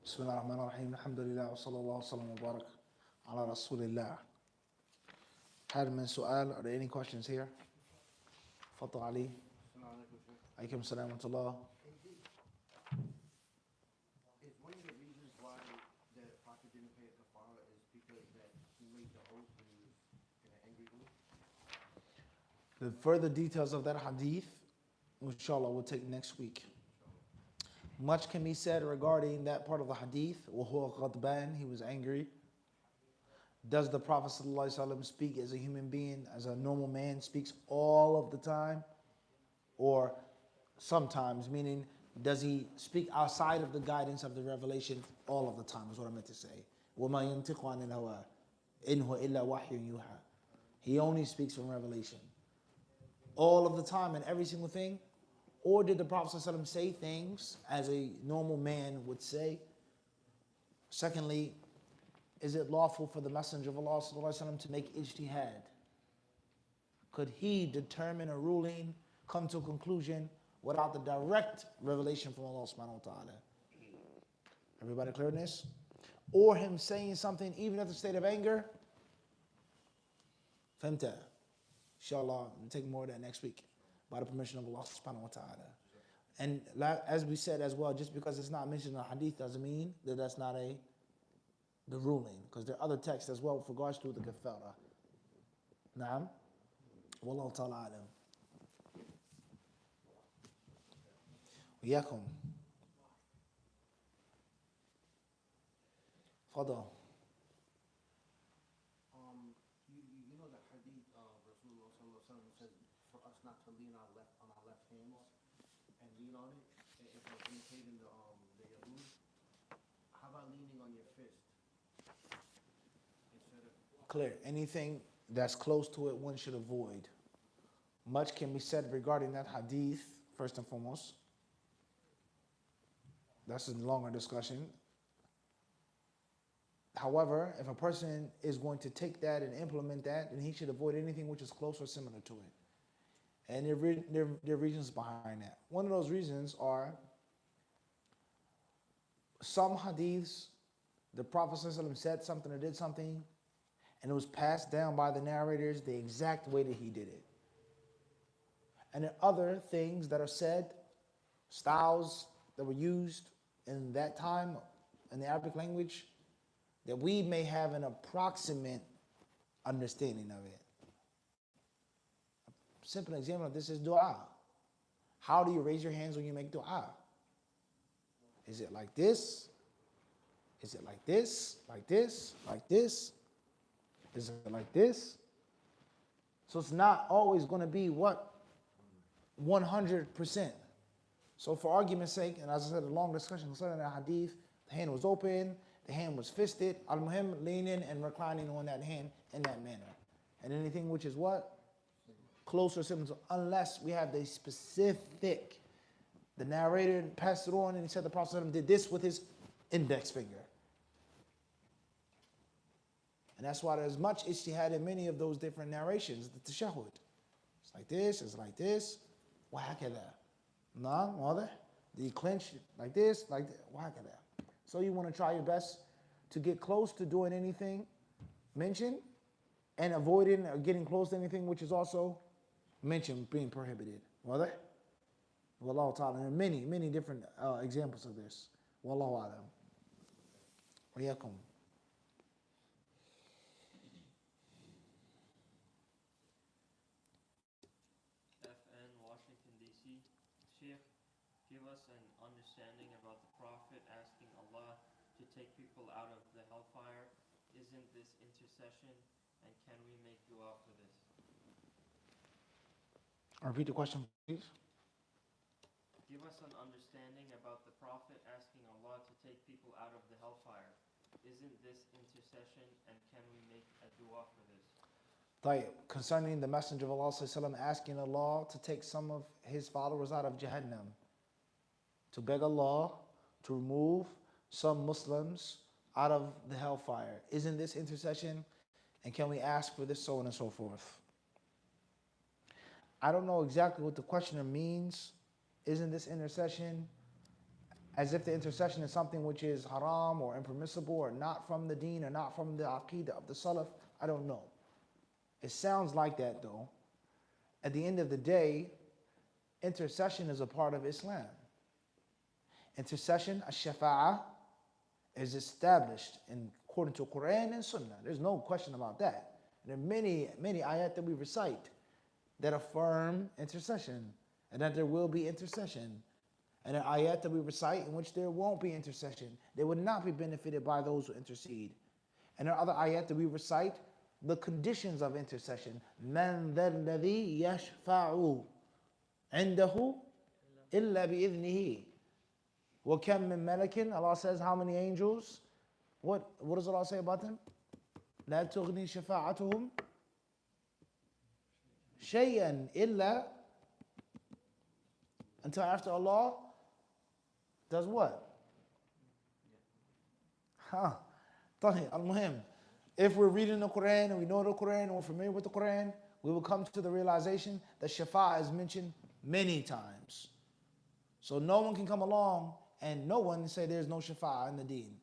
بسم الله الرحمن الرحيم الحمد لله وصلى الله وسلم وبارك على رسول الله. هل من سؤال? Are there any questions here? تفضل علي. عليكم السلام ورحمة الله. Is one of the reasons why the Prophet didn't pay a kafara is because that he made the oath when he was in an angry mood? The further details of that hadith, inshallah, we'll take next week. Much can be said regarding that part of the hadith. وَهُوَ غَضْبَانٍ, he was angry. Does the Prophet ﷺ speak as a human being, as a normal man speaks all of the time? Or sometimes, meaning, does he speak outside of the guidance of the revelation all of the time, is what I meant to say. وَمَا يَنْتِقُ عَنِ الْهَوَىٰ إِنْ هُوَ إِلَّا وَحْيٌ يُوحَىٰ. He only speaks from revelation. All of the time and every single thing? Or did the Prophet ﷺ say things as a normal man would say? Secondly, is it lawful for the Messenger of Allah ﷺ to make ijtihad? Could he determine a ruling, come to a conclusion without the direct revelation from Allah subhanahu wa ta'ala? Everybody clear on this? Or him saying something even at the state of anger? Femta. Inshallah, we'll take more of that next week by the permission of Allah subhanahu wa ta'ala. And as we said as well, just because it's not mentioned in the hadith doesn't mean that that's not the ruling, because there are other texts as well with regards to the kafara. Naam. Wallahu ta'ala alam. وياكم. فضل. You know the hadith Rasulullah sallallahu alaihi wasallam says for us not to lean on our left hands and lean on it if we're imitating the yahud. How about leaning on your fist instead of Clear. Anything that's close to it, one should avoid. Much can be said regarding that hadith, first and foremost. That's a longer discussion. However, if a person is going to take that and implement that, then he should avoid anything which is close or similar to it. And there are reasons behind that. One of those reasons are some hadiths, the Prophet ﷺ said something or did something, and it was passed down by the narrators the exact way that he did it. And there are other things that are said, styles that were used in that time in the Arabic language, that we may have an approximate understanding of it. A simple example of this is dua. How do you raise your hands when you make dua? Is it like this? Is it like this? Like this? Like this? Is it like this? So it's not always going to be what? 100%. So for argument's sake, and as I said, a long discussion concerning that hadith, the hand was open, the hand was fisted, al-muhim, leaning and reclining on that hand in that manner. And anything which is what? Closer similar, unless we have the specific, the narrator passed it on and he said the Prophet did this with his index finger. And that's why there's much ijtihad in many of those different narrations, the tashahhud. It's like this, it's like this, وهكذا. Nah, mother. Do you clench like this, like that, وهكذا. So you want to try your best to get close to doing anything mentioned and avoiding or getting close to anything which is also mentioned being prohibited. Mother? Wallahu ta'ala. There are many, many different examples of this. Wallahu alam. Wa yakum. FN, Washington, D.C. Sheikh, give us an understanding about the Prophet asking Allah to take people out of the hellfire. Isn't this intercession? And can we make dua for this? Repeat the question, please. Give us an understanding about the Prophet asking Allah to take people out of the hellfire. Isn't this intercession? And can we make a dua for this? Concerning the Messenger of Allah ﷺ asking Allah to take some of his followers out of Jahannam, to beg Allah to remove some Muslims out of the hellfire. Isn't this intercession? And can we ask for this, so on and so forth? I don't know exactly what the questioner means. Isn't this intercession? as if the intercession is something which is haram or impermissible or not from the deen or not from the aqidah of the salaf. I don't know. It sounds like that though. At the end of the day, intercession is a part of Islam. Intercession, ash-shafa'ah, is established according to Quran and Sunnah. There's no question about that. And there are many, many ayat that we recite that affirm intercession and that there will be intercession. And there are ayat that we recite in which there won't be intercession. They would not be benefited by those who intercede. And there are other ayat that we recite the conditions of intercession. مَنْ ذَا الَّذِي يَشْفَعُ عِنْدَهُ إِلَّا بِإِذْنِهِ وَكَمْ مِنْ مَلَكٍ. Allah says how many angels? What does Allah say about them? لَا تُغْنِي شَفَاعَتُهُمْ شَيْئًا إِلَّا, until after Allah does what? Al-Muhim. If we're reading the Quran and we know the Quran and we're familiar with the Quran, we will come to the realization that shafa'a is mentioned many times. So no one can come along and no one say there's no shafa'a in the deen.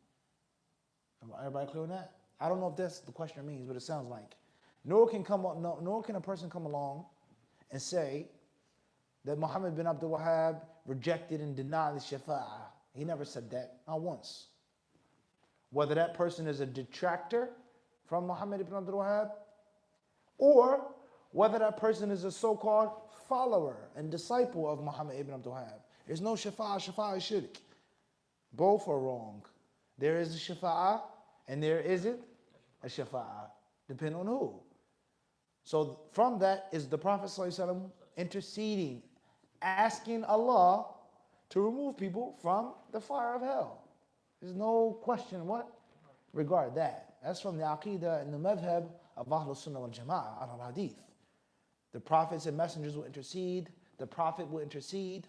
Everybody clear on that? I don't know if that's the question means, but it sounds like. Nor can a person come along and say that Muhammad bin Abdul Wahhab rejected and denied the shafa'ah. He never said that, not once. Whether that person is a detractor from Muhammad ibn Abdul Wahhab, or whether that person is a so-called follower and disciple of Muhammad ibn Abdul Wahhab. There's no shafa'ah, shafa'ah is shirk. Both are wrong. There is a shafa'ah and there isn't a shafa'ah, depending on who. So from that is the Prophet ﷺ interceding, asking Allah to remove people from the fire of hell. There's no question what regard that. That's from the aqidah and the madhab of Ahlul Sunnah wal Jama'ah, al-Hadith. The prophets and messengers will intercede, the Prophet will intercede,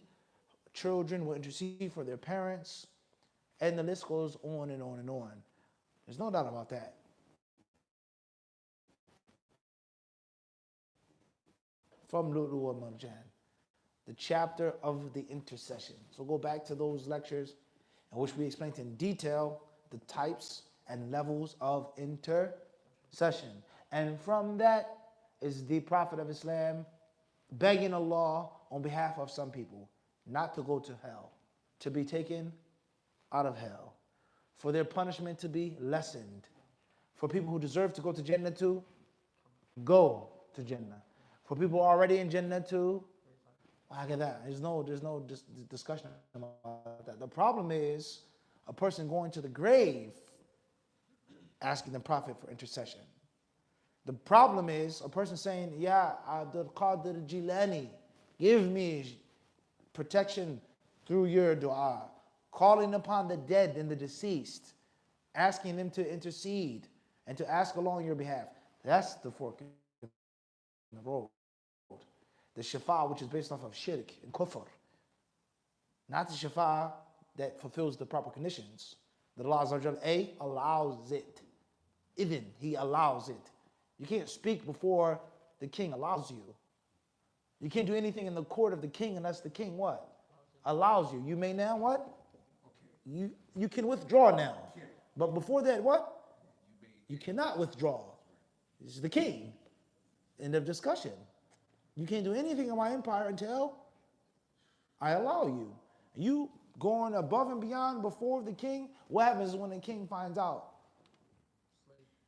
children will intercede for their parents, and the list goes on and on and on. There's no doubt about that. From Uloomul Quran, the chapter of the intercession. So go back to those lectures in which we explained in detail the types and levels of intercession. And from that is the Prophet of Islam begging Allah on behalf of some people not to go to hell, to be taken out of hell, for their punishment to be lessened, for people who deserve to go to Jannah to go to Jannah, for people already in Jannah to look at that. There's no discussion about that. The problem is a person going to the grave asking the Prophet for intercession. The problem is a person saying, Ya Abdul Qadir Jilani, give me protection through your dua, calling upon the dead and the deceased, asking them to intercede and to ask Allah on your behalf. That's the fork in the road. The shafa'a which is based off of shirk and kufr. Not the shafa'a that fulfills the proper conditions. That Allah Azza wa Jalla allows it. Idhin, He allows it. You can't speak before the king allows you. You can't do anything in the court of the king unless the king what? Allows you. You may now what? You can withdraw now. But before that what? You cannot withdraw. This is the king. End of discussion. You can't do anything in my empire until I allow you. You going above and beyond before the king, what happens when the king finds out?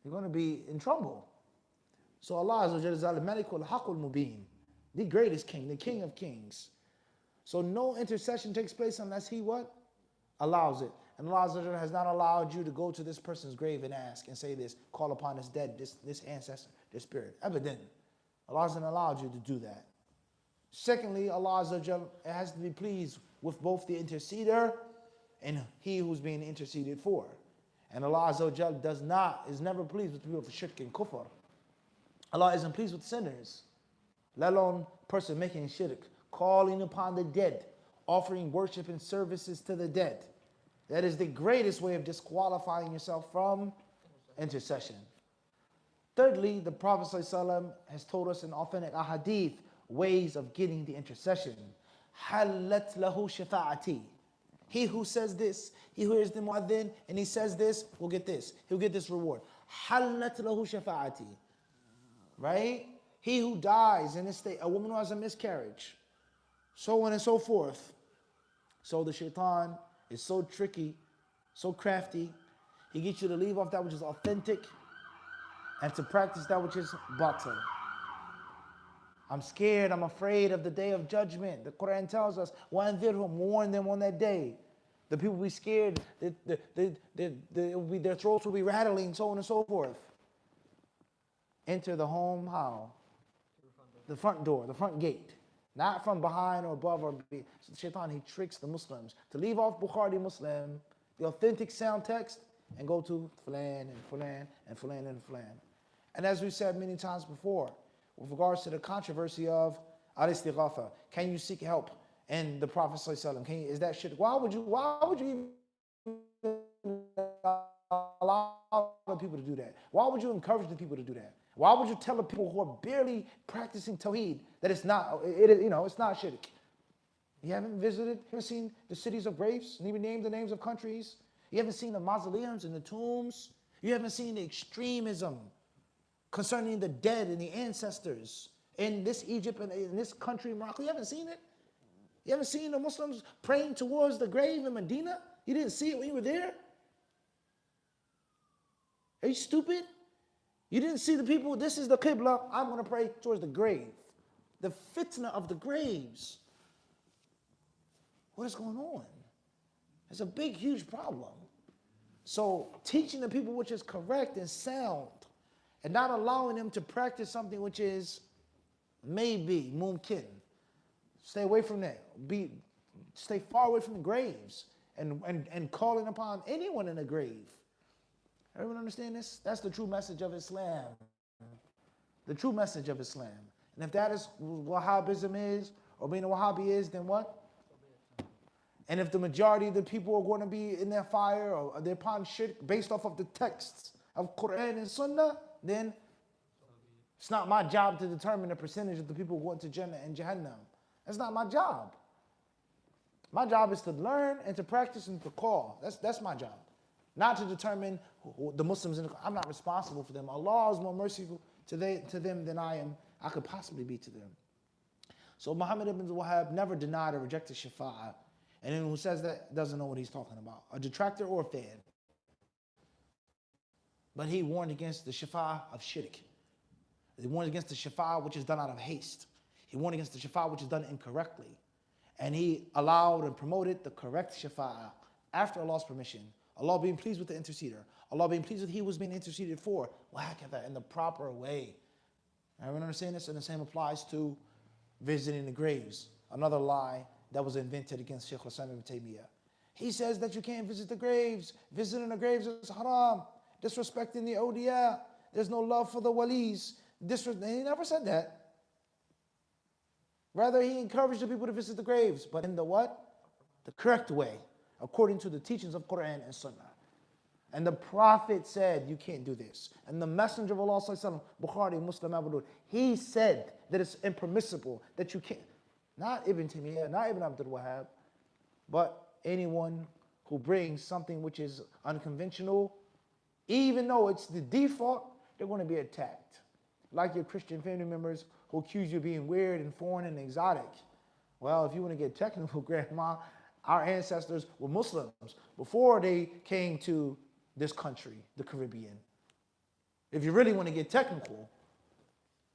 You're going to be in trouble. So Allah Azza wa Jalla is al-Malikul Haqqul Mubin, the greatest king, the king of kings. So no intercession takes place unless He what? Allows it. And Allah Azza wa Jalla has not allowed you to go to this person's grave and ask and say this, call upon this dead, this ancestor, this spirit. Abadan. Allah hasn't allowed you to do that. Secondly, Allah Azza wa Jalla has to be pleased with both the interceder and he who's being interceded for. And Allah Azza wa Jalla is never pleased with people for shirk and kufr. Allah isn't pleased with sinners, let alone person making shirk, calling upon the dead, offering worship and services to the dead. That is the greatest way of disqualifying yourself from intercession. Thirdly, the Prophet ﷺ has told us in authentic ahadith ways of getting the intercession. حَلَّتْ لَهُ شَفَاعَتِي. He who says this, he who hears the muadhin, and he says this, will get this. He'll get this reward. حَلَّتْ لَهُ شَفَاعَتِي. Right? He who dies in this state, a woman who has a miscarriage, so on and so forth. So the shaitan is so tricky, so crafty. He gets you to leave off that which is authentic and to practice that which is batil. I'm scared, I'm afraid of the day of judgment. The Quran tells us, وَأَنذِرْهُمْ, warn them on that day. The people will be scared, their throats will be rattling, so on and so forth. Enter the home, how? The front door, the front gate. Not from behind or above or behind. So the shaitan, he tricks the Muslims to leave off Bukhari Muslim, the authentic sound text, and go to Fulan and Fulan and Fulan and Fulan. And as we said many times before, with regards to the controversy of al-istighatha, can you seek help in the Prophet ﷺ? Is that shirk? Why would you even allow the people to do that? Why would you encourage the people to do that? Why would you tell the people who are barely practicing Tawheed that it's not, it's not shirk? You haven't seen the cities of graves, and even named the names of countries. You haven't seen the mausoleums and the tombs. You haven't seen the extremism concerning the dead and the ancestors in this Egypt and in this country, Morocco. You haven't seen it? You haven't seen the Muslims praying towards the grave in Medina? You didn't see it when you were there? Are you stupid? You didn't see the people, this is the Qibla, I'm going to pray towards the grave. The fitna of the graves. What is going on? It's a big, huge problem. So teaching the people which is correct and sound, and not allowing them to practice something which is maybe mumkin. Stay away from that. Stay far away from the graves and calling upon anyone in the grave. Everyone understand this? That's the true message of Islam. The true message of Islam. And if that is what Wahhabism is, or being a Wahhabi is, then what? And if the majority of the people are going to be in their fire or they're upon shirk based off of the texts of Quran and Sunnah, then it's not my job to determine the percentage of the people going to Jannah and Jahannam. That's not my job. My job is to learn and to practice and to call. That's my job. Not to determine the Muslims. I'm not responsible for them. Allah is more merciful to them than I could possibly be to them. So Muhammad ibn Wahhab never denied or rejected shafa'ah. And anyone who says that doesn't know what he's talking about. A detractor or a fan. But he warned against the shafa'ah of shirk. He warned against the shafa'ah which is done out of haste. He warned against the shafa'ah which is done incorrectly. And he allowed and promoted the correct shafa'ah after Allah's permission. Allah being pleased with the interceder. Allah being pleased with he was being interceded for. Wahakatha, in the proper way. Everyone understand this? And the same applies to visiting the graves. Another lie that was invented against Shaykh Islam ibn Taymiyyah. He says that you can't visit the graves. Visiting the graves is haram. Disrespecting the awliya. There's no love for the walis. He never said that. Rather, he encouraged the people to visit the graves. But in the what? The correct way. According to the teachings of Quran and Sunnah. And the Prophet said, you can't do this. And the Messenger of Allah, Bukhari, Muslim, Abu Dawud, he said that it's impermissible, that you can't. Not Ibn Taymiyyah, not Ibn Abdul Wahhab, but anyone who brings something which is unconventional, even though it's the default, they're going to be attacked. Like your Christian family members who accuse you of being weird and foreign and exotic. Well, if you want to get technical, Grandma, our ancestors were Muslims before they came to this country, the Caribbean. If you really want to get technical,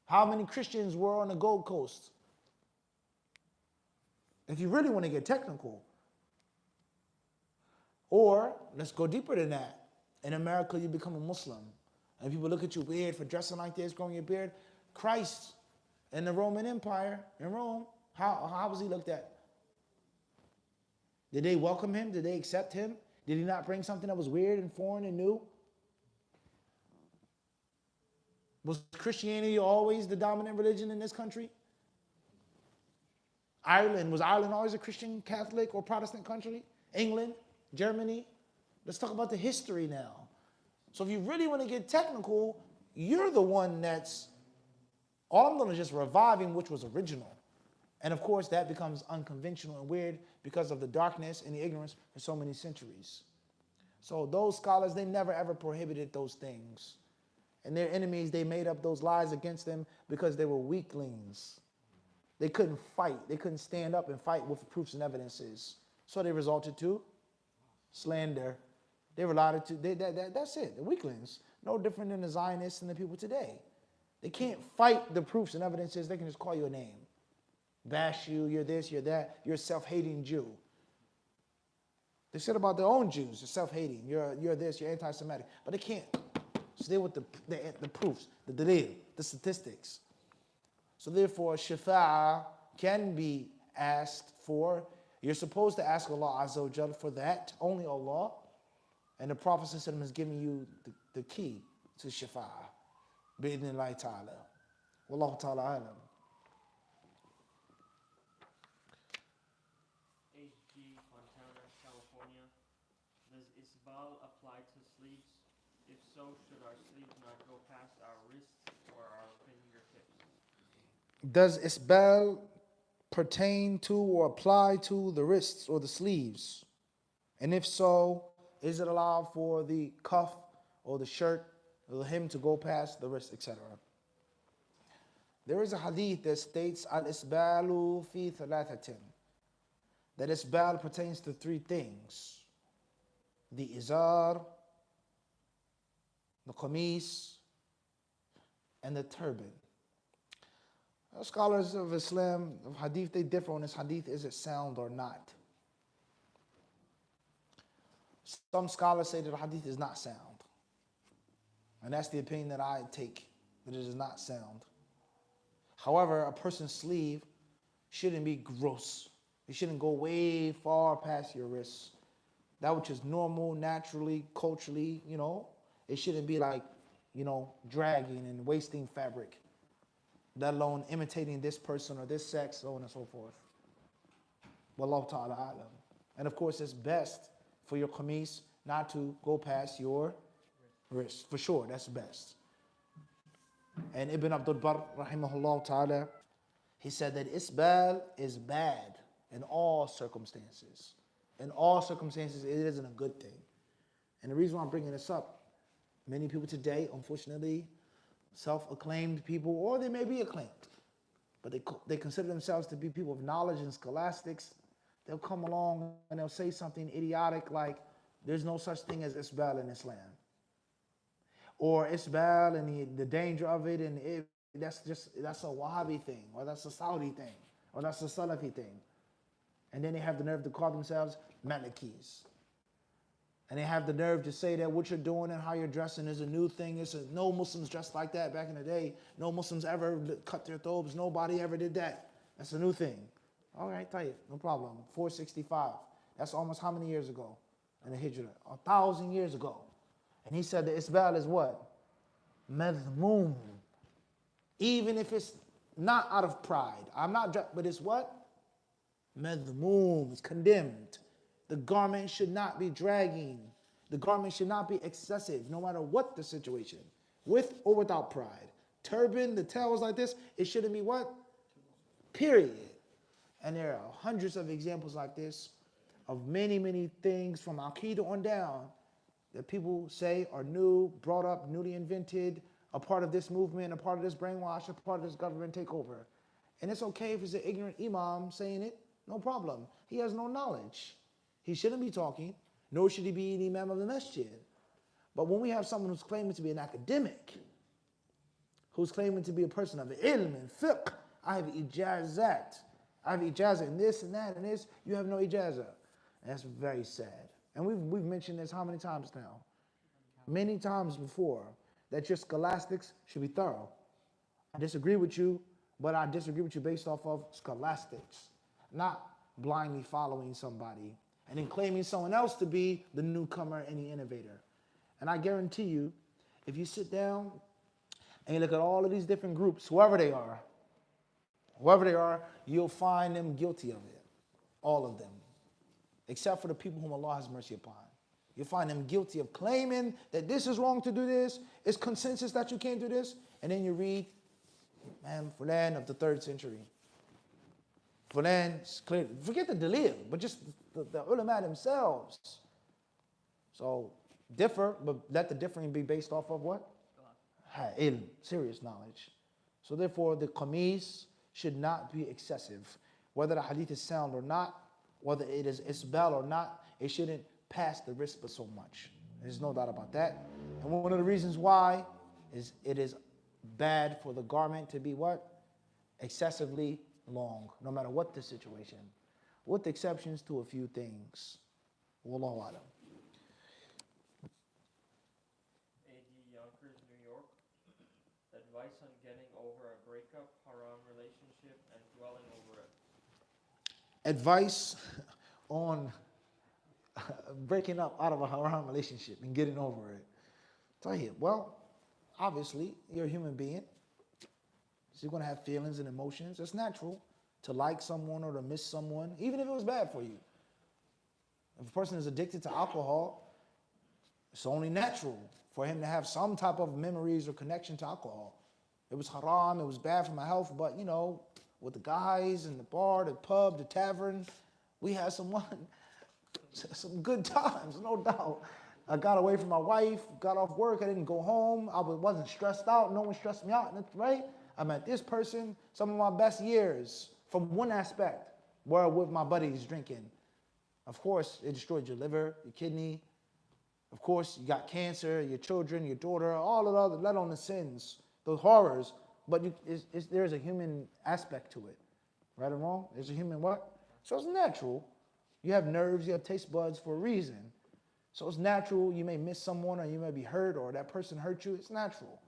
how many Christians were on the Gold Coast? If you really want to get technical. Or, let's go deeper than that. In America, you become a Muslim. And people look at you weird for dressing like this, growing your beard. Christ in the Roman Empire, in Rome, how was he looked at? Did they welcome him? Did they accept him? Did he not bring something that was weird and foreign and new? Was Christianity always the dominant religion in this country? Ireland, was Ireland always a Christian, Catholic, or Protestant country? England, Germany? Let's talk about the history now. So if you really want to get technical, you're the one that's, all I'm doing is just reviving which was original. And of course, that becomes unconventional and weird because of the darkness and the ignorance for so many centuries. So those scholars, they never ever prohibited those things. And their enemies, they made up those lies against them because they were weaklings. They couldn't fight. They couldn't stand up and fight with proofs and evidences. So they resorted to slander. They relied to, that's it, the weaklings. No different than the Zionists and the people today. They can't fight the proofs and evidences. They can just call you a name. Bash you, you're this, you're that, you're a self-hating Jew. They said about their own Jews, they're self-hating, you're this, you're anti-Semitic. But they can't stay with the proofs, the dalil, the statistics. So therefore, shafa'ah can be asked for. You're supposed to ask Allah Azza wa Jalla for that, only Allah. And the Prophet ﷺ has given you the key to shafa'ah. Bi'idhnillahi ta'ala. Wallahu ta'ala alam. HG, Fontana, California. Does isbal apply to sleeves? If so, should our sleeves not go past our wrists or our fingertips? Does isbal pertain to or apply to the wrists or the sleeves? And if so, is it allowed for the cuff or the shirt or the hem to go past the wrist, etc.? There is a hadith that states al-isbalu fi thalathatin, that isbal pertains to three things: the izar, the qamis, and the turban. Scholars of Islam, of hadith, they differ on this hadith, is it sound or not? Some scholars say that the hadith is not sound. And that's the opinion that I take, that it is not sound. However, a person's sleeve shouldn't be gross. It shouldn't go way far past your wrists. That which is normal, naturally, culturally, it shouldn't be like, dragging and wasting fabric, let alone imitating this person or this sex, so on and so forth. Wallahu ta'ala alam. And of course, it's best for your qamis not to go past your wrist. For sure, that's best. And Ibn Abdul Barr, rahimahullah ta'ala, he said that isbal is bad in all circumstances. In all circumstances, it isn't a good thing. And the reason why I'm bringing this up, many people today, unfortunately, self-acclaimed people, or they may be acclaimed, but they consider themselves to be people of knowledge and scholastics. They'll come along and they'll say something idiotic like, there's no such thing as isbal in Islam. Or isbal and the danger of it, and that's a Wahhabi thing, or that's a Saudi thing, or that's a Salafi thing. And then they have the nerve to call themselves Malikis. And they have the nerve to say that what you're doing and how you're dressing is a new thing. No Muslims dressed like that back in the day. No Muslims ever cut their thobes. Nobody ever did that. That's a new thing. All right, tayyib, no problem. 465. That's almost how many years ago in the Hijrah? 1,000 years ago. And he said that isbal is what? Madhmoom. Even if it's not out of pride. But it's what? Madhmoom. It's condemned. The garment should not be dragging. The garment should not be excessive, no matter what the situation, with or without pride. Turban, the tails like this, it shouldn't be what? Period. And there are hundreds of examples like this of many, many things from Aqidah on down that people say are new, brought up, newly invented, a part of this movement, a part of this brainwash, a part of this government takeover. And it's okay if it's an ignorant imam saying it, no problem. He has no knowledge. He shouldn't be talking, nor should he be the imam of the masjid. But when we have someone who's claiming to be an academic, who's claiming to be a person of ilm and fiqh, I have ijazat. I have ijazah in this and that and this. You have no ijazah. And that's very sad. And we've mentioned this how many times now? Many times before, that your scholastics should be thorough. I disagree with you, but I disagree with you based off of scholastics, not blindly following somebody and then claiming someone else to be the newcomer and the innovator. And I guarantee you, if you sit down and you look at all of these different groups, whoever they are, you'll find them guilty of it. All of them. Except for the people whom Allah has mercy upon. You'll find them guilty of claiming that this is wrong to do this. It's consensus that you can't do this. And then you read, man, Fulan of the 3rd century. Fulan, it's clear. Forget the dalil, but just the ulama themselves. So differ, but let the differing be based off of what? Ilm, serious knowledge. So therefore, the qamis should not be excessive. Whether the hadith is sound or not, whether it is isbal or not, it shouldn't pass the risbah so much. There's no doubt about that. And one of the reasons why is it is bad for the garment to be what? Excessively long, no matter what the situation, with exceptions to a few things. Wallahu alam. AD Yonkers, New York. Advice on getting over a breakup, haram relationship, and dwelling over it. Advice on breaking up out of a haram relationship and getting over it. Tayyib. Well, obviously, you're a human being. So you're going to have feelings and emotions. It's natural to like someone or to miss someone, even if it was bad for you. If a person is addicted to alcohol, it's only natural for him to have some type of memories or connection to alcohol. It was haram, it was bad for my health, but you know, with the guys in the bar, the pub, the tavern, we had some good times, no doubt. I got away from my wife, got off work, I didn't go home, I wasn't stressed out, no one stressed me out, right? I met this person, some of my best years, from one aspect, were with my buddies drinking. Of course, it destroyed your liver, your kidney. Of course, you got cancer, your children, your daughter, all of the other, let alone the sins, those horrors. But there's a human aspect to it, right or wrong? There's a human what? So it's natural. You have nerves, you have taste buds for a reason. So it's natural. You may miss someone, or you may be hurt, or that person hurt you. It's natural.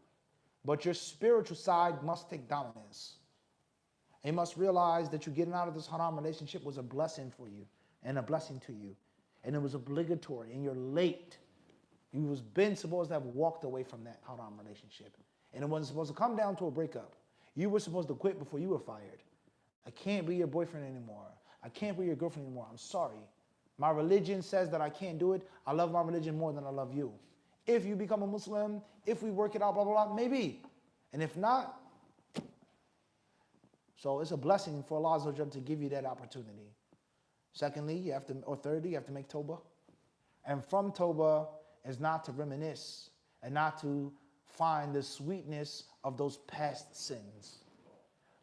But your spiritual side must take dominance. And you must realize that you getting out of this haram relationship was a blessing for you and a blessing to you. And it was obligatory, and you're late. You was been supposed to have walked away from that haram relationship. And it wasn't supposed to come down to a breakup. You were supposed to quit before you were fired. I can't be your boyfriend anymore. I can't be your girlfriend anymore. I'm sorry. My religion says that I can't do it. I love my religion more than I love you. If you become a Muslim, if we work it out, blah, blah, blah, maybe. And if not, so it's a blessing for Allah Azza wa Jalla to give you that opportunity. Secondly, you have to, or thirdly, you have to make tawbah. And from tawbah is not to reminisce and not to find the sweetness of those past sins.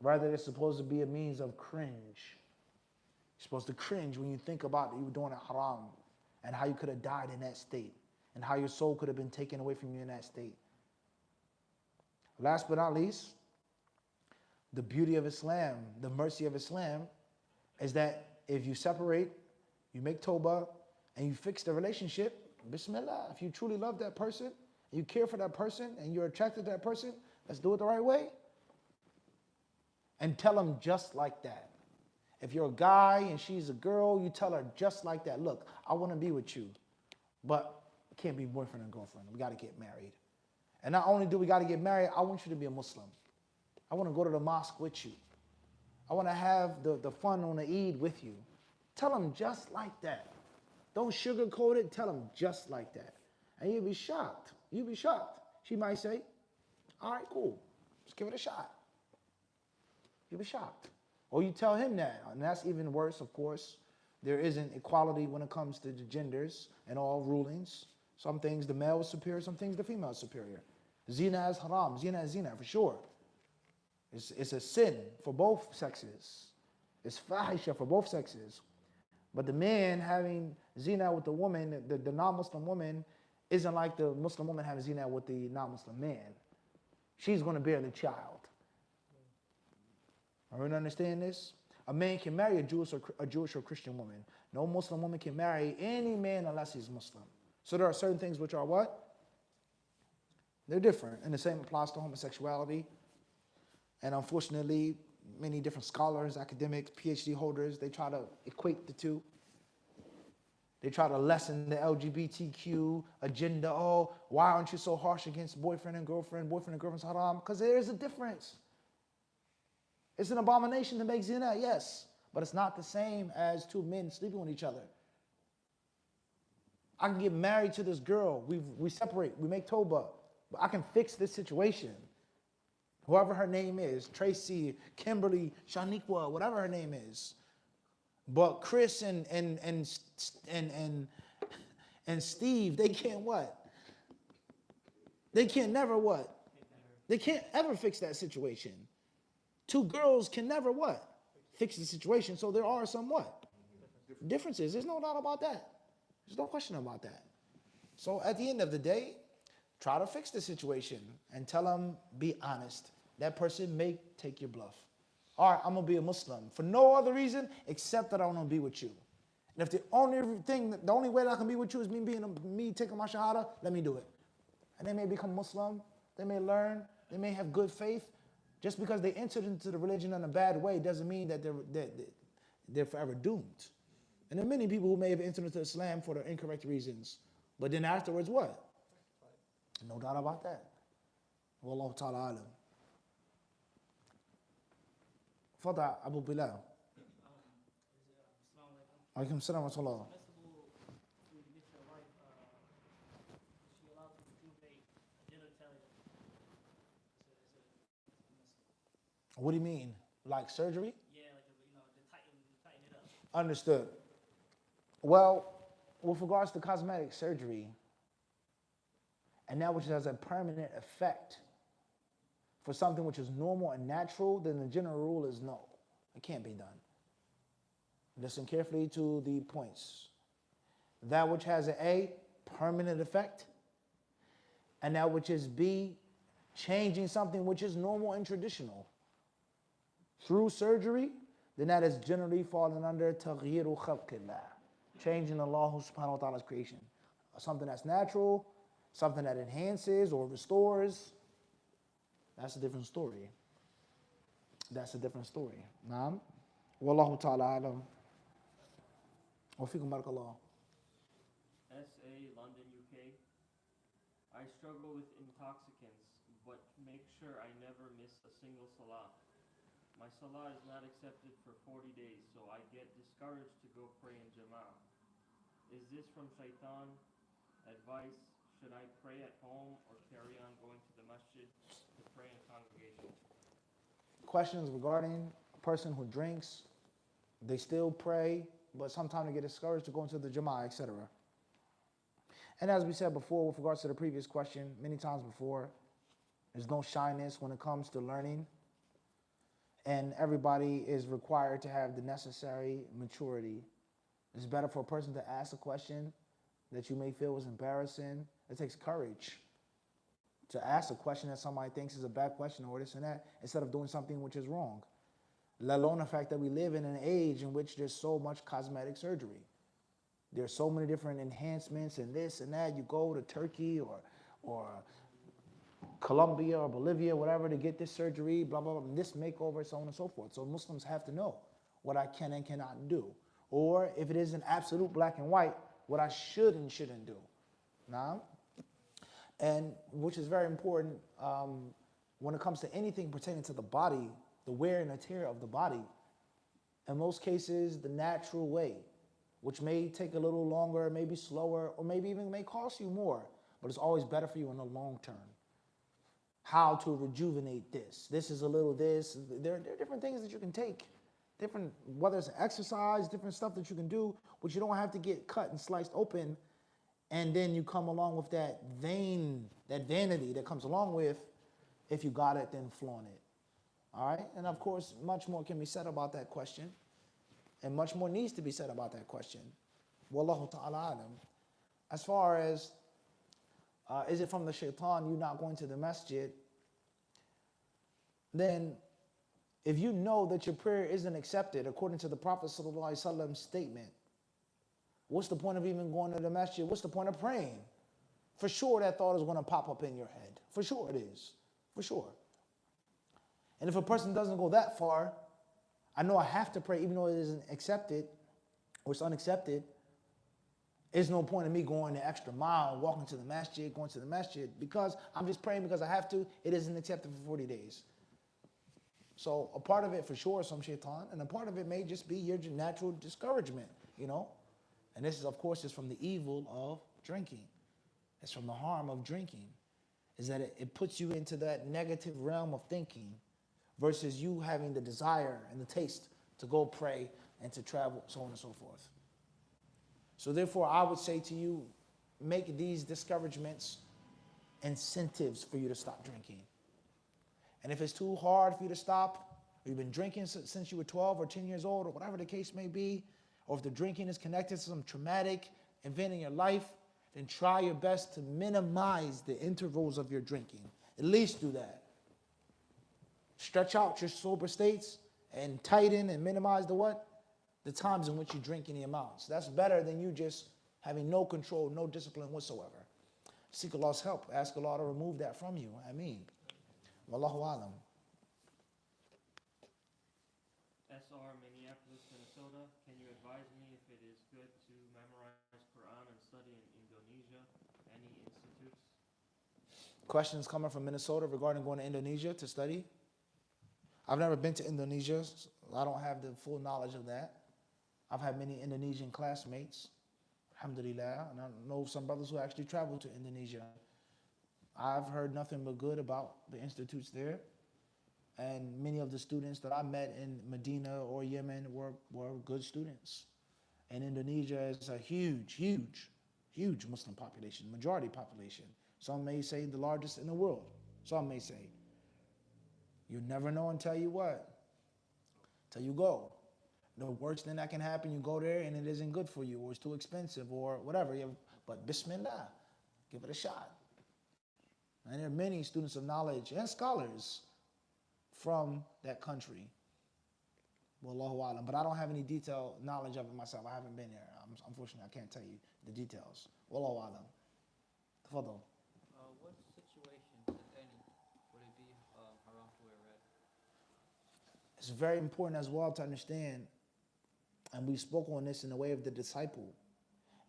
Rather, it's supposed to be a means of cringe. You're supposed to cringe when you think about that you were doing a haram and how you could have died in that state and how your soul could have been taken away from you in that state. Last but not least, the beauty of Islam, the mercy of Islam, is that if you separate, you make tawbah, and you fix the relationship, bismillah, if you truly love that person, you care for that person, and you're attracted to that person, let's do it the right way. And tell them just like that. If you're a guy and she's a girl, you tell her just like that. Look, I want to be with you, but it can't be boyfriend and girlfriend. We got to get married. And not only do we got to get married, I want you to be a Muslim. I want to go to the mosque with you. I want to have the fun on the Eid with you. Tell them just like that. Don't sugarcoat it. Tell them just like that. And you'll be shocked. You'll be shocked. She might say, all right, cool. Let's give it a shot. You'll be shocked. Or you tell him that. And that's even worse, of course. There isn't equality when it comes to the genders and all rulings. Some things the male is superior, some things the female is superior. Zina is haram. Zina is zina, for sure. It's a sin for both sexes. It's fahisha for both sexes. But the man having zina with the woman, the non-Muslim woman, isn't like the Muslim woman having zina with the non-Muslim man. She's going to bear the child. Everyone understand this? A man can marry a Jewish or Christian woman. No Muslim woman can marry any man unless he's Muslim. So there are certain things which are what? They're different. And the same applies to homosexuality. And unfortunately, many different scholars, academics, PhD holders, they try to equate the two. They try to lessen the LGBTQ agenda. Oh, why aren't you so harsh against boyfriend and girlfriend? Boyfriend and girlfriend's haram. Because there is a difference. It's an abomination to make zina, yes. But it's not the same as two men sleeping with each other. I can get married to this girl. We separate. We make tawbah. But I can fix this situation. whoever her name is, Tracy, Kimberly, Shaniqua, whatever her name is. But Chris and Steve, they can't what? They can't never what? They can't ever fix that situation. Two girls can never what? Fix the situation. So there are some what? Differences. There's no doubt about that. There's no question about that. So at the end of the day, try to fix the situation and tell them, be honest. That person may take your bluff. All right, I'm going to be a Muslim for no other reason except that I want to be with you. And if the only way that I can be with you is me taking my shahada, let me do it. And they may become Muslim, they may learn, they may have good faith. Just because they entered into the religion in a bad way doesn't mean that they're forever doomed. And there are many people who may have entered into Islam for the incorrect reasons. But then afterwards, what? No doubt about that. Wallahu ta'ala alam. Fada Abu Bilal. Alaikum salam wa rahmatullah. What do you mean? Like surgery? Yeah, like to tighten it up. Understood. Well, with regards to cosmetic surgery, and that which has a permanent effect for something which is normal and natural, then the general rule is no. It can't be done. Listen carefully to the points. That which has an A, permanent effect, and that which is B, changing something which is normal and traditional through surgery, then that is generally falling under taghyiru khalqillah, changing Allah subhanahu wa ta'ala's creation. Something that's natural, something that enhances or restores, that's a different story. That's a different story. Naam. Wallahu ta'ala alam. Wa fikum barakallah. SA, London, UK. I struggle with intoxicants, but make sure I never miss a single salah. My salah is not accepted for 40 days, so I get discouraged to go pray in Jama'ah. Is this from shaitan? Advice, should I pray at home or carry on going to the masjid to pray in congregation? Questions regarding a person who drinks, they still pray, but sometimes they get discouraged to go into the Jama'ah, etc. And as we said before, with regards to the previous question, many times before, there's no shyness when it comes to learning. And everybody is required to have the necessary maturity. It's better for a person to ask a question that you may feel is embarrassing. It takes courage to ask a question that somebody thinks is a bad question or this and that, instead of doing something which is wrong. Let alone the fact that we live in an age in which there's so much cosmetic surgery. There's so many different enhancements and this and that. You go to Turkey or Colombia or Bolivia, whatever, to get this surgery, blah, blah, blah, this makeover, so on and so forth. So Muslims have to know what I can and cannot do. Or if it is an absolute black and white, what I should and shouldn't do. Now, and which is very important when it comes to anything pertaining to the body, the wear and tear of the body. In most cases, the natural way, which may take a little longer, maybe slower, or maybe even may cost you more, but it's always better for you in the long term. How to rejuvenate this. This is a little this. There are different things that you can take. Different, whether it's exercise, different stuff that you can do, which you don't have to get cut and sliced open, and then you come along with that vanity that comes along with, if you got it, then flaunt it. All right? And of course, much more can be said about that question, and much more needs to be said about that question. Wallahu ta'ala alam. As far as is it from the shaitan, you not going to the masjid? Then, if you know that your prayer isn't accepted according to the Prophet ﷺ's statement, what's the point of even going to the masjid? What's the point of praying? For sure that thought is going to pop up in your head. For sure it is. For sure. And if a person doesn't go that far, I know I have to pray even though it isn't accepted or it's unaccepted. There's no point in me going the extra mile, walking to the masjid, going to the masjid, because I'm just praying because I have to. It isn't accepted for 40 days. So a part of it for sure is some shaitan, and a part of it may just be your natural discouragement, you know. And this is, of course, is from the evil of drinking. It's from the harm of drinking. is that it puts you into that negative realm of thinking versus you having the desire and the taste to go pray and to travel, so on and so forth. So therefore, I would say to you, make these discouragements incentives for you to stop drinking. And if it's too hard for you to stop, or you've been drinking since you were 12 or 10 years old, or whatever the case may be, or if the drinking is connected to some traumatic event in your life, then try your best to minimize the intervals of your drinking. At least do that. Stretch out your sober states and tighten and minimize the what? The times in which you drink any amounts. That's better than you just having no control, no discipline whatsoever. Seek Allah's help. Ask Allah to remove that from you. Ameen. Wallahu alam. SR, Minneapolis, Minnesota. Can you advise me if it is good to memorize Quran and study in Indonesia? Any institutes? Questions coming from Minnesota regarding going to Indonesia to study? I've never been to Indonesia, so I don't have the full knowledge of that. I've had many Indonesian classmates, alhamdulillah, and I know some brothers who actually traveled to Indonesia. I've heard nothing but good about the institutes there, and many of the students that I met in Medina or Yemen were good students. And Indonesia is a huge, huge, huge Muslim population, majority population. Some may say the largest in the world. Some may say. You never know until you what? Till you go. The worst thing that can happen, you go there and it isn't good for you, or it's too expensive, or whatever. But bismillah, give it a shot. And there are many students of knowledge and scholars from that country. Wallahu alam. But I don't have any detailed knowledge of it myself. I haven't been there. Unfortunately, I can't tell you the details. Wallahu alam. Tafadal. What situations, if any, would it be haram to wear red? It's very important as well to understand, and we spoke on this in the way of the disciple,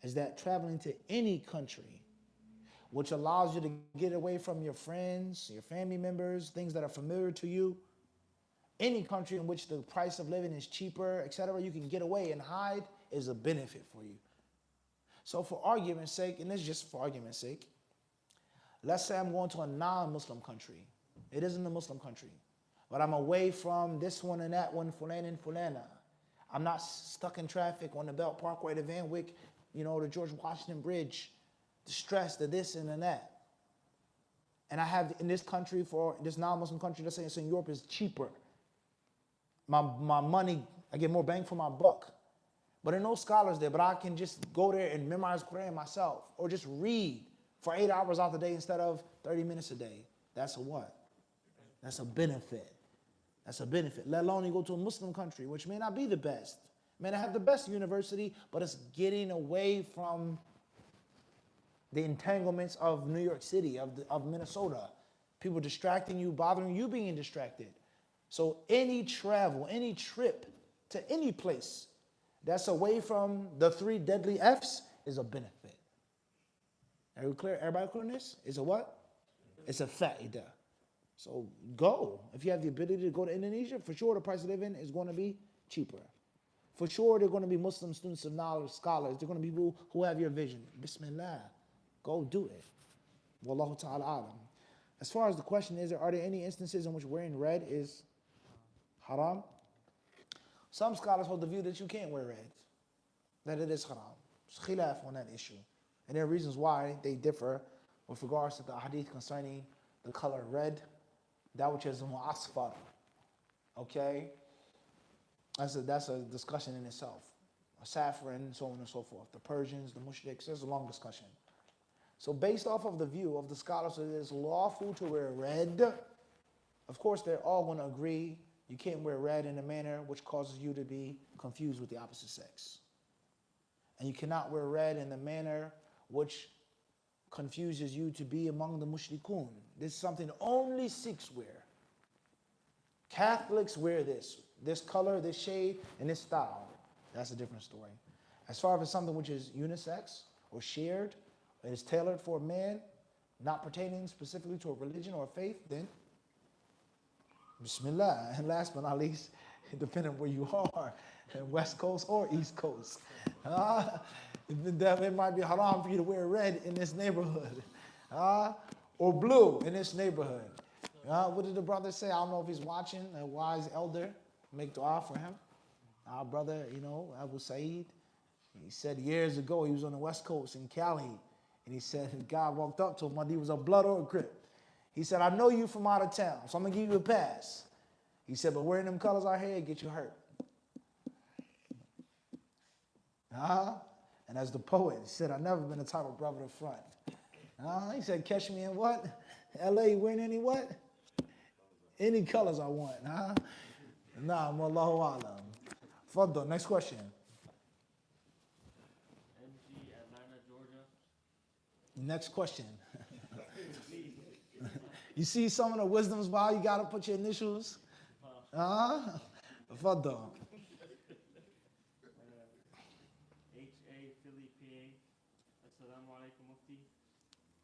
is that traveling to any country, which allows you to get away from your friends, your family members, things that are familiar to you, any country in which the price of living is cheaper, etc., you can get away and hide, is a benefit for you. So for argument's sake, and this is just for argument's sake, let's say I'm going to a non-Muslim country. It isn't a Muslim country, but I'm away from this one and that one, fulan and fulana. I'm not stuck in traffic on the Belt Parkway to Van Wyck, the George Washington Bridge, the stress, the this and the that. And I have in this country, for this non-Muslim country, let's say it's in Europe, is cheaper. My money, I get more bang for my buck. But there are no scholars there, but I can just go there and memorize Quran myself, or just read for 8 hours out the day instead of 30 minutes a day. That's a what? That's a benefit. That's a benefit. Let alone you go to a Muslim country, which may not be the best. May not have the best university, but it's getting away from the entanglements of New York City, of Minnesota. People distracting you, bothering you, being distracted. So any travel, any trip to any place that's away from the 3 deadly F's is a benefit. Everybody clear? Everybody clear on this? It's a what? It's a fa'idah. So go. If you have the ability to go to Indonesia, for sure the price of living is going to be cheaper. For sure they're going to be Muslim students of knowledge, scholars. They're going to be people who have your vision. Bismillah. Go do it. Wallahu ta'ala alam. As far as the question is, are there any instances in which wearing red is haram? Some scholars hold the view that you can't wear red, that it is haram. There's khilaf on that issue. And there are reasons why they differ with regards to the hadith concerning the color red, that which is mu'asfar. Okay? That's a discussion in itself. Saffron, so on and so forth. The Persians, the mushriks, there's a long discussion. So based off of the view of the scholars that it is lawful to wear red, of course they're all going to agree you can't wear red in a manner which causes you to be confused with the opposite sex. And you cannot wear red in a manner which confuses you to be among the mushrikun. This is something only Sikhs wear. Catholics wear this color, this shade, and this style. That's a different story. As far as something which is unisex or shared, it is tailored for a man, not pertaining specifically to a religion or a faith, then bismillah. And last but not least, depending on where you are, West Coast or East Coast. It might be haram for you to wear red in this neighborhood. or blue in this neighborhood. What did the brother say? I don't know if he's watching, a wise elder. Make dua for him. Our brother, Abu Saeed, he said years ago, he was on the West Coast in Cali, and he said God walked up to him whether he was a blood or a crip. He said, I know you from out of town, so I'm going to give you a pass. He said, but wearing them colors out here, get you hurt. And as the poet said, I've never been the type of brother to front. He said, catch me in what? LA wearing any what? Any colors I want. Nah, wallahu alam. Fadda, next question. NG, Atlanta, Georgia. Next question. You see some of the wisdoms why you got to put your initials? Fadda. HA, Philly, PA. Assalamu alaikum, Mufti.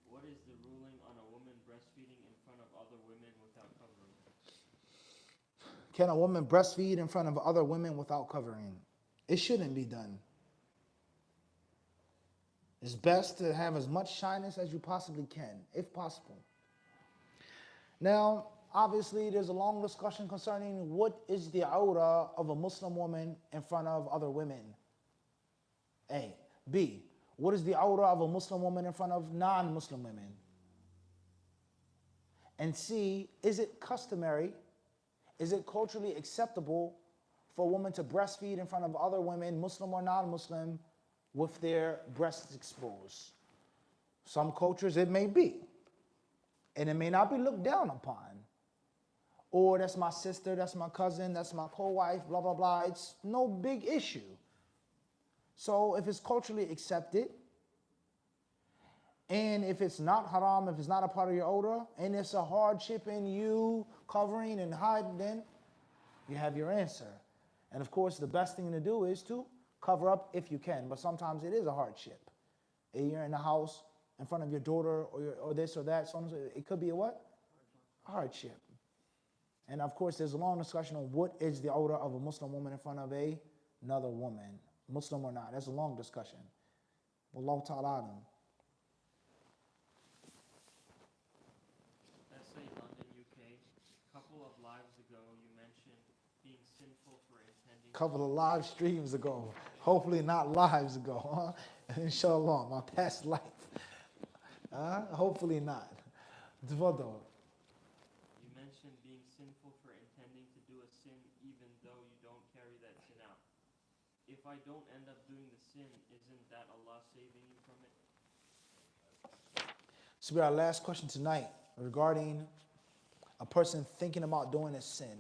What is the ruling on a woman breastfeeding in front of other women without covering? Can a woman breastfeed in front of other women without covering? It shouldn't be done. It's best to have as much shyness as you possibly can, if possible. Now, obviously, there's a long discussion concerning what is the awrah of a Muslim woman in front of other women. A. B. What is the awrah of a Muslim woman in front of non-Muslim women? And C. Is it customary? Is it culturally acceptable for a woman to breastfeed in front of other women, Muslim or non-Muslim, with their breasts exposed? Some cultures it may be. And it may not be looked down upon. Or that's my sister, that's my cousin, that's my co-wife, blah, blah, blah. It's no big issue. So if it's culturally accepted, and if it's not haram, if it's not a part of your order, and it's a hardship in you covering and hiding, then you have your answer. And of course, the best thing to do is to cover up if you can. But sometimes it is a hardship. And you're in the house in front of your daughter or this or that. So it could be a what? A hardship. And of course, there's a long discussion on what is the order of a Muslim woman in front of another woman, Muslim or not. That's a long discussion. Wallahu ta'ala alam. SA, London, UK. Couple of lives ago, you mentioned being sinful for intending. Couple of live streams ago. Hopefully not lives ago. Inshallah, my past life. Hopefully not. Tafadal. You mentioned being sinful for intending to do a sin even though you don't carry that sin out. If I don't end up doing the sin, isn't that Allah saving you from it? This will be our last question tonight regarding a person thinking about doing a sin.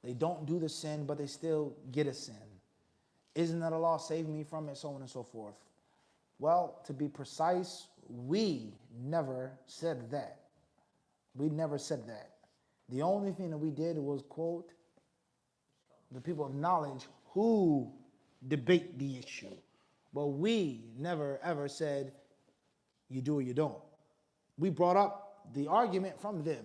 They don't do the sin, but they still get a sin. Isn't that Allah saving me from it, so on and so forth? Well, to be precise, we never said that. We never said that. The only thing that we did was quote the people of knowledge who debate the issue. But we never ever said you do or you don't. We brought up the argument from them.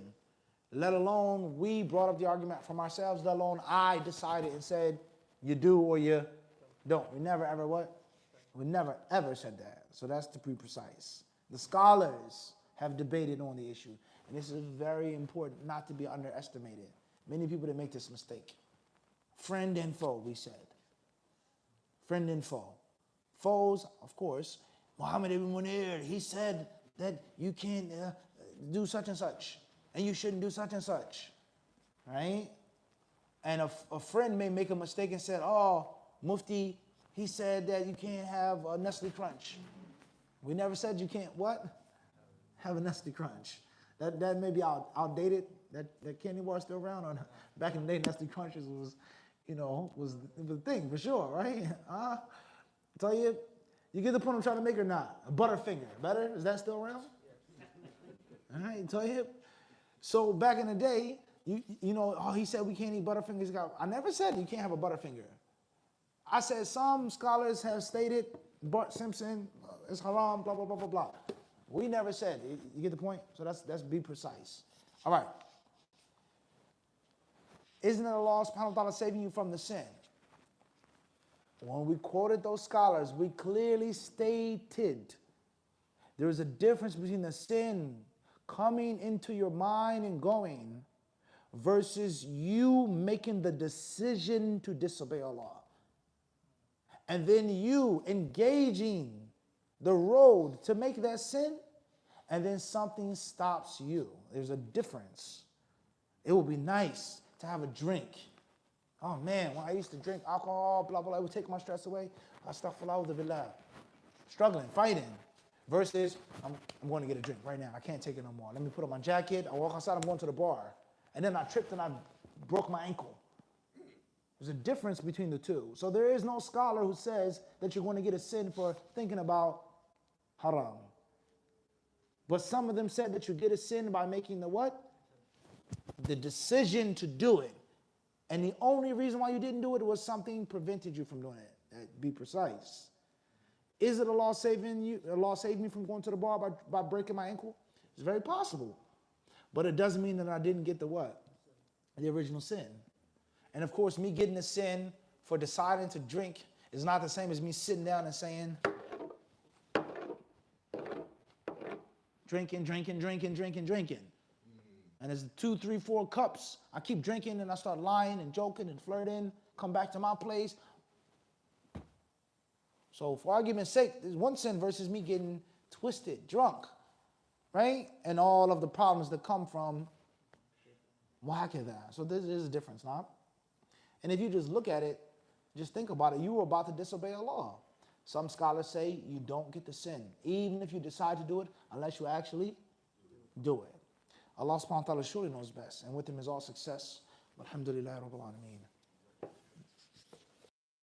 Let alone we brought up the argument from ourselves, let alone I decided and said you do or you don't. We never ever what? We never ever said that. So that's to be precise. The scholars have debated on the issue. And this is very important not to be underestimated. Many people that make this mistake. Friend and foe, we said. Friend and foe. Foes, of course, Muhammad ibn Munir, he said that you can't do such and such. And you shouldn't do such and such. Right? And a friend may make a mistake and said, oh, Mufti, he said that you can't have a Nestle Crunch. We never said you can't what? Have a Nestle Crunch. That may be outdated. That candy bar still around? Or back in the day, Nestle Crunches was the thing for sure, right? Tell you get the point I'm trying to make or not? A Butterfinger, better? Is that still around? All right, tell you. So back in the day, he said we can't eat Butterfingers. I never said you can't have a Butterfinger. I said some scholars have stated Bart Simpson is haram, blah, blah, blah, blah, blah. We never said. You get the point? So that's be precise. All right. Isn't it Allah subhanahu wa ta'ala saving you from the sin? When we quoted those scholars, we clearly stated there is a difference between the sin coming into your mind and going versus you making the decision to disobey Allah. And then you engaging the road to make that sin, and then something stops you. There's a difference. It would be nice to have a drink. Oh man, when I used to drink alcohol, blah, blah, it would take my stress away. Astaghfirullah, struggling, fighting. Versus, I'm going to get a drink right now. I can't take it no more. Let me put on my jacket. I walk outside, I'm going to the bar. And then I tripped and I broke my ankle. There's a difference between the two. So there is no scholar who says that you're going to get a sin for thinking about haram. But some of them said that you get a sin by making the what? The decision to do it. And the only reason why you didn't do it was something prevented you from doing it. Be precise. Is it Allah saving you? Allah saved me from going to the bar by breaking my ankle? It's very possible. But it doesn't mean that I didn't get the what? The original sin. And of course, me getting a sin for deciding to drink is not the same as me sitting down and saying, drinking. And it's 2, 3, 4 cups. I keep drinking and I start lying and joking and flirting, come back to my place. So for argument's sake, there's one sin versus me getting twisted, drunk, right? And all of the problems that come from that. So there's a difference, now. And if you just look at it, just think about it, you were about to disobey Allah. Some scholars say you don't get the sin, even if you decide to do it, unless you actually do it. Allah subhanahu wa ta'ala surely knows best, and with him is all success. Alhamdulillah Rabbil Alameen.